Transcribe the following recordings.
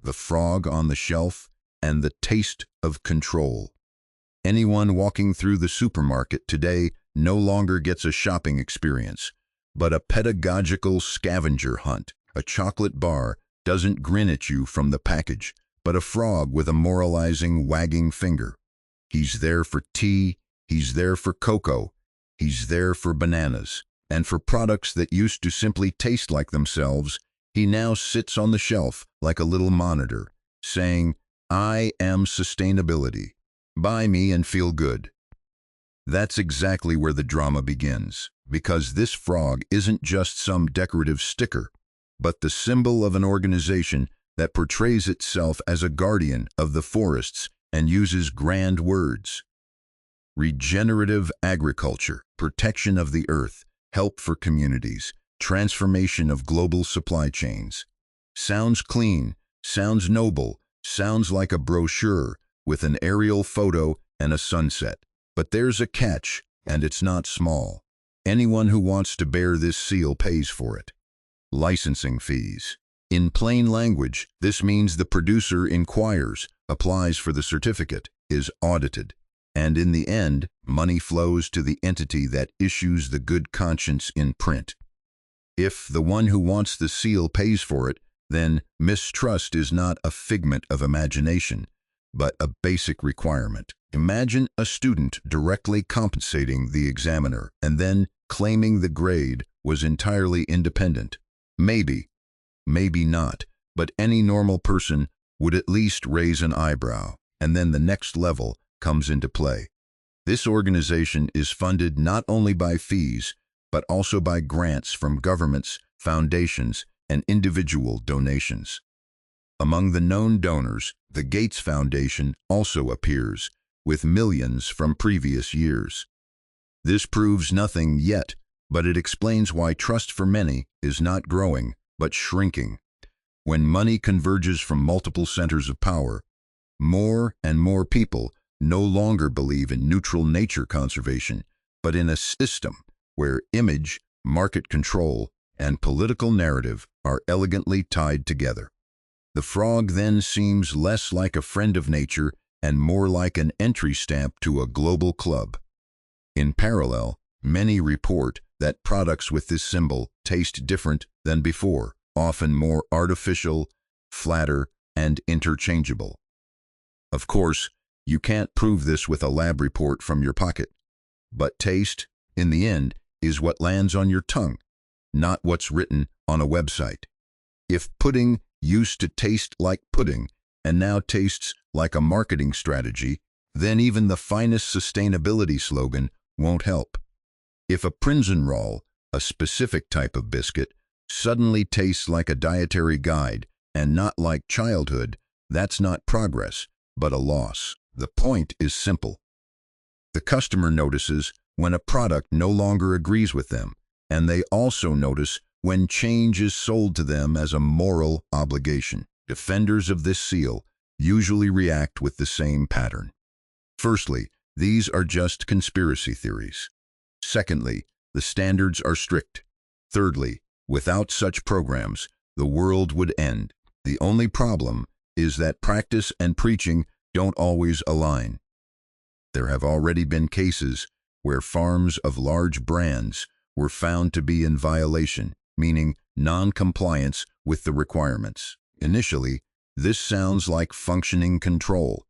the frog on the shelf, and the taste of control. Anyone walking through the supermarket today no longer gets a shopping experience, but a pedagogical scavenger hunt. A chocolate bar doesn't grin at you from the package, but a frog with a moralizing, wagging finger. He's there for tea, he's there for cocoa, he's there for bananas. And for products that used to simply taste like themselves, he now sits on the shelf like a little monitor, saying, "I am sustainability. Buy me and feel good." That's exactly where the drama begins, because this frog isn't just some decorative sticker, but the symbol of an organization that portrays itself as a guardian of the forests and uses grand words. Regenerative agriculture, protection of the earth, help for communities, transformation of global supply chains. Sounds clean, sounds noble, sounds like a brochure with an aerial photo and a sunset. But there's a catch, and it's not small. Anyone who wants to bear this seal pays for it. Licensing fees. In plain language, this means the producer inquires, applies for the certificate, is audited, and in the end, money flows to the entity that issues the good conscience in print. If the one who wants the seal pays for it, then mistrust is not a figment of imagination, but a basic requirement. Imagine a student directly compensating the examiner and then claiming the grade was entirely independent. Maybe not, but any normal person would at least raise an eyebrow, and then the next level comes into play. This organization is funded not only by fees, but also by grants from governments, foundations, and individual donations. Among the known donors, the Gates Foundation also appears, with millions from previous years. This proves nothing yet, but it explains why trust for many is not growing, but shrinking. When money converges from multiple centers of power, more and more people no longer believe in neutral nature conservation, but in a system where image, market control, and political narrative are elegantly tied together. The frog then seems less like a friend of nature and more like an entry stamp to a global club. In parallel, many report that products with this symbol taste different than before, often more artificial, flatter, and interchangeable. Of course, you can't prove this with a lab report from your pocket, but taste, in the end, is what lands on your tongue, not what's written on a website. If pudding used to taste like pudding and now tastes like a marketing strategy, then even the finest sustainability slogan won't help. If a Prinzenroll, a specific type of biscuit, suddenly tastes like a dietary guide and not like childhood, that's not progress, but a loss. The point is simple. The customer notices when a product no longer agrees with them, and they also notice when change is sold to them as a moral obligation. Defenders of this seal usually react with the same pattern. Firstly, these are just conspiracy theories. Secondly, the standards are strict. Thirdly, without such programs, the world would end. The only problem is that practice and preaching don't always align. There have already been cases where farms of large brands were found to be in violation, meaning non-compliance with the requirements. Initially, this sounds like functioning control.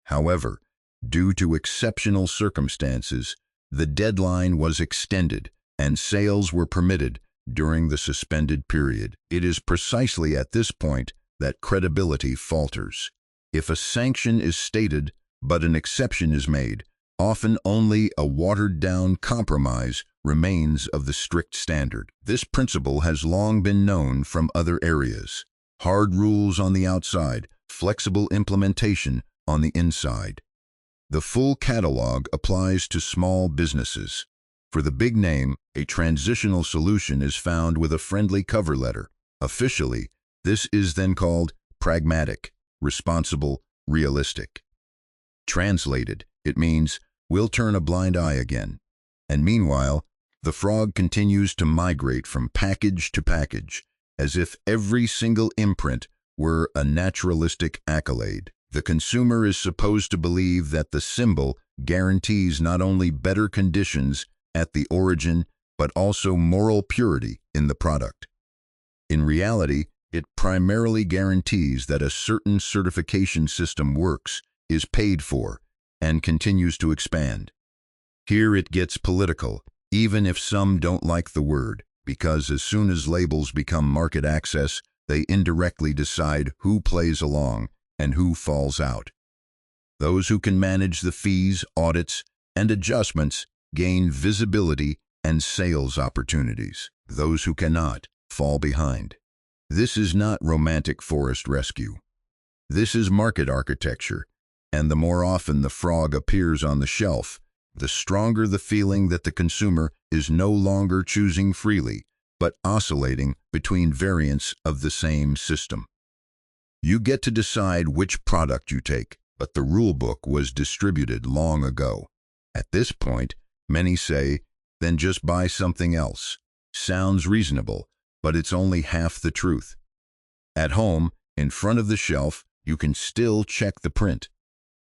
However, due to exceptional circumstances, the deadline was extended and sales were permitted during the suspended period. It is precisely at this point that credibility falters. If a sanction is stated but an exception is made, often only a watered-down compromise remains of the strict standard. This principle has long been known from other areas. Hard rules on the outside, flexible implementation on the inside. The full catalog applies to small businesses. For the big name, a transitional solution is found with a friendly cover letter. Officially, this is then called pragmatic, responsible, realistic. Translated, it means, we'll turn a blind eye again. And meanwhile, the frog continues to migrate from package to package, as if every single imprint were a naturalistic accolade. The consumer is supposed to believe that the symbol guarantees not only better conditions at the origin, but also moral purity in the product. In reality, it primarily guarantees that a certain certification system works, is paid for, and continues to expand. Here it gets political, even if some don't like the word, because as soon as labels become market access, they indirectly decide who plays along and who falls out. Those who can manage the fees, audits, and adjustments gain visibility and sales opportunities. Those who cannot fall behind. This is not romantic forest rescue. This is market architecture, and the more often the frog appears on the shelf, the stronger the feeling that the consumer is no longer choosing freely, but oscillating between variants of the same system. You get to decide which product you take, but the rule book was distributed long ago. At this point, many say, then just buy something else. Sounds reasonable, but it's only half the truth. At home, in front of the shelf, you can still check the print.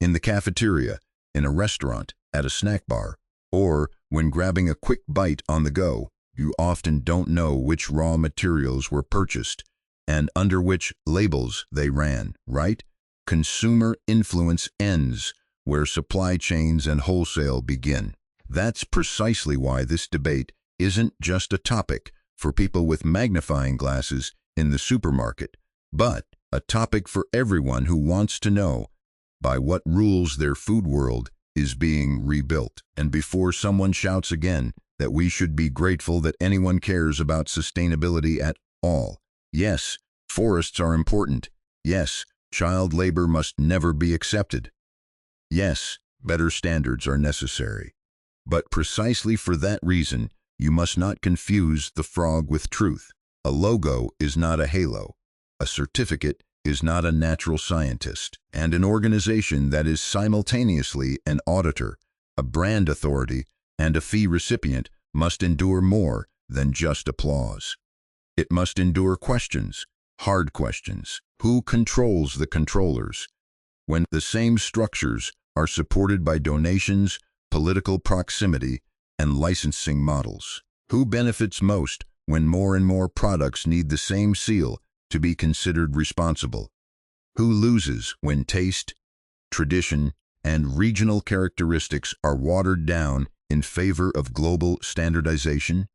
In the cafeteria, in a restaurant, at a snack bar, or when grabbing a quick bite on the go, you often don't know which raw materials were purchased and under which labels they ran, right? Consumer influence ends where supply chains and wholesale begin. That's precisely why this debate isn't just a topic for people with magnifying glasses in the supermarket, but a topic for everyone who wants to know by what rules their food world is being rebuilt. And before someone shouts again that we should be grateful that anyone cares about sustainability at all. Yes, forests are important. Yes, child labor must never be accepted. Yes, better standards are necessary. But precisely for that reason, you must not confuse the frog with truth. A logo is not a halo. A certificate is not a natural scientist. And an organization that is simultaneously an auditor, a brand authority, and a fee recipient must endure more than just applause. It must endure questions, hard questions. Who controls the controllers? When the same structures are supported by donations, political proximity, and licensing models. Who benefits most when more and more products need the same seal to be considered responsible? Who loses when taste, tradition, and regional characteristics are watered down in favor of global standardization?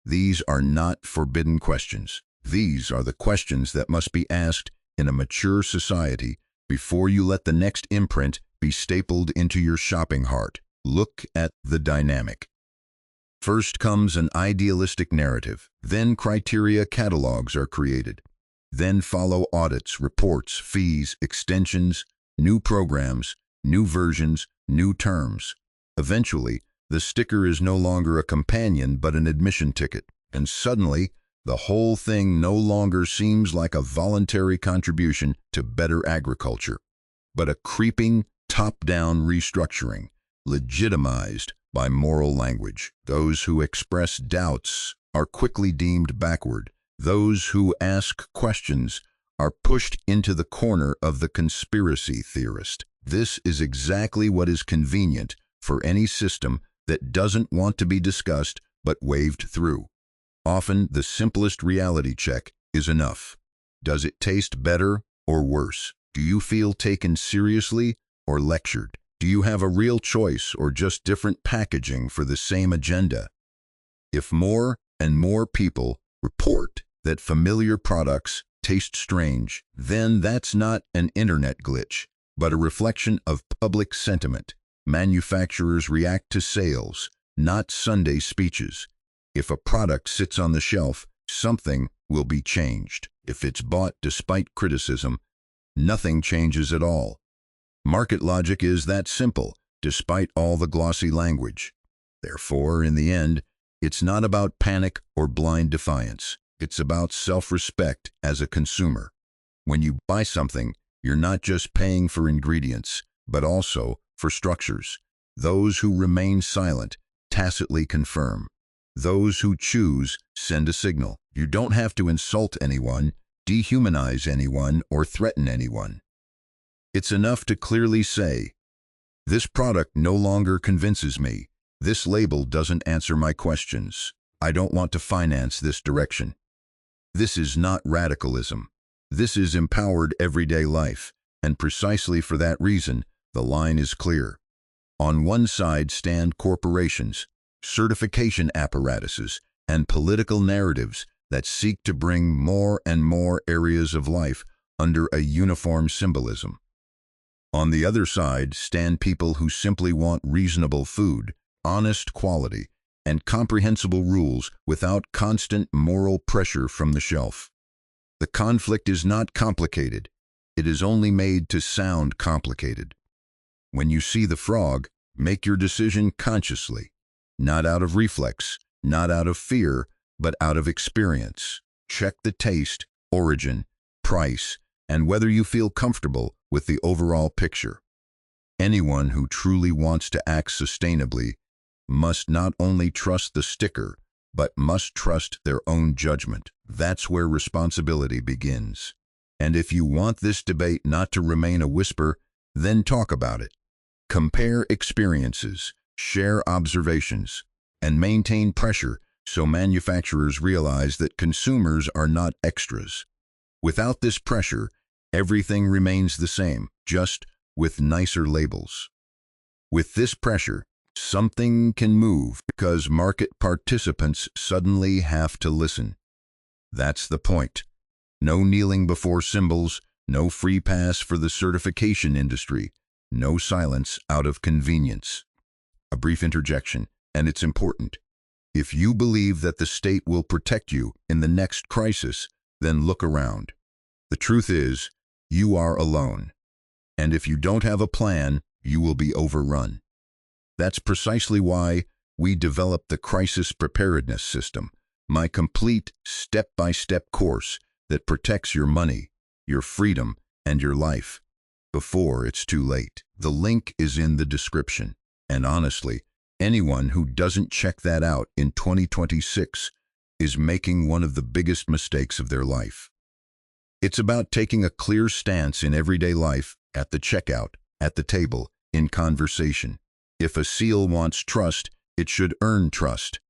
These are not forbidden questions. These are the questions that must be asked in a mature society before you let the next imprint be stapled into your shopping heart. Look at the dynamic. First comes an idealistic narrative, then criteria catalogs are created. Then follow audits, reports, fees, extensions, new programs, new versions, new terms. Eventually, the sticker is no longer a companion but an admission ticket, and suddenly, the whole thing no longer seems like a voluntary contribution to better agriculture, but a creeping, top-down restructuring, legitimized by moral language. Those who express doubts are quickly deemed backward. Those who ask questions are pushed into the corner of the conspiracy theorist. This is exactly what is convenient for any system that doesn't want to be discussed but waved through. Often, the simplest reality check is enough. Does it taste better or worse? Do you feel taken seriously or lectured? Do you have a real choice or just different packaging for the same agenda? If more and more people report that familiar products taste strange, then that's not an internet glitch, but a reflection of public sentiment. Manufacturers react to sales, not Sunday speeches. If a product sits on the shelf, something will be changed. If it's bought despite criticism, nothing changes at all. Market logic is that simple, despite all the glossy language. Therefore, in the end, it's not about panic or blind defiance. It's about self-respect as a consumer. When you buy something, you're not just paying for ingredients, but also for structures. Those who remain silent tacitly confirm. Those who choose send a signal. You don't have to insult anyone. dehumanize anyone or threaten anyone. It's enough to clearly say, "This product no longer convinces me. This label doesn't answer my questions. I don't want to finance this direction." This is not radicalism. This is empowered everyday life, and precisely for that reason, the line is clear. On one side stand corporations, certification apparatuses, and political narratives that seek to bring more and more areas of life under a uniform symbolism. On the other side stand people who simply want reasonable food, honest quality, and comprehensible rules without constant moral pressure from the shelf. The conflict is not complicated. It is only made to sound complicated. When you see the frog, make your decision consciously, not out of reflex, not out of fear, but out of experience. Check the taste, origin, price, and whether you feel comfortable with the overall picture. Anyone who truly wants to act sustainably must not only trust the sticker, but must trust their own judgment. That's where responsibility begins. And if you want this debate not to remain a whisper, then talk about it. Compare experiences, share observations, and maintain pressure so manufacturers realize that consumers are not extras. Without this pressure, everything remains the same, just with nicer labels. With this pressure, something can move because market participants suddenly have to listen. That's the point. No kneeling before symbols, no free pass for the certification industry, no silence out of convenience. A brief interjection, and it's important. If you believe that the state will protect you in the next crisis, then look around. The truth is, you are alone. And if you don't have a plan, you will be overrun. That's precisely why we developed the Crisis Preparedness System, my complete step-by-step course that protects your money, your freedom, and your life before it's too late. The link is in the description. And honestly, anyone who doesn't check that out in 2026 is making one of the biggest mistakes of their life. It's about taking a clear stance in everyday life, at the checkout, at the table, in conversation. If a seal wants trust, it should earn trust.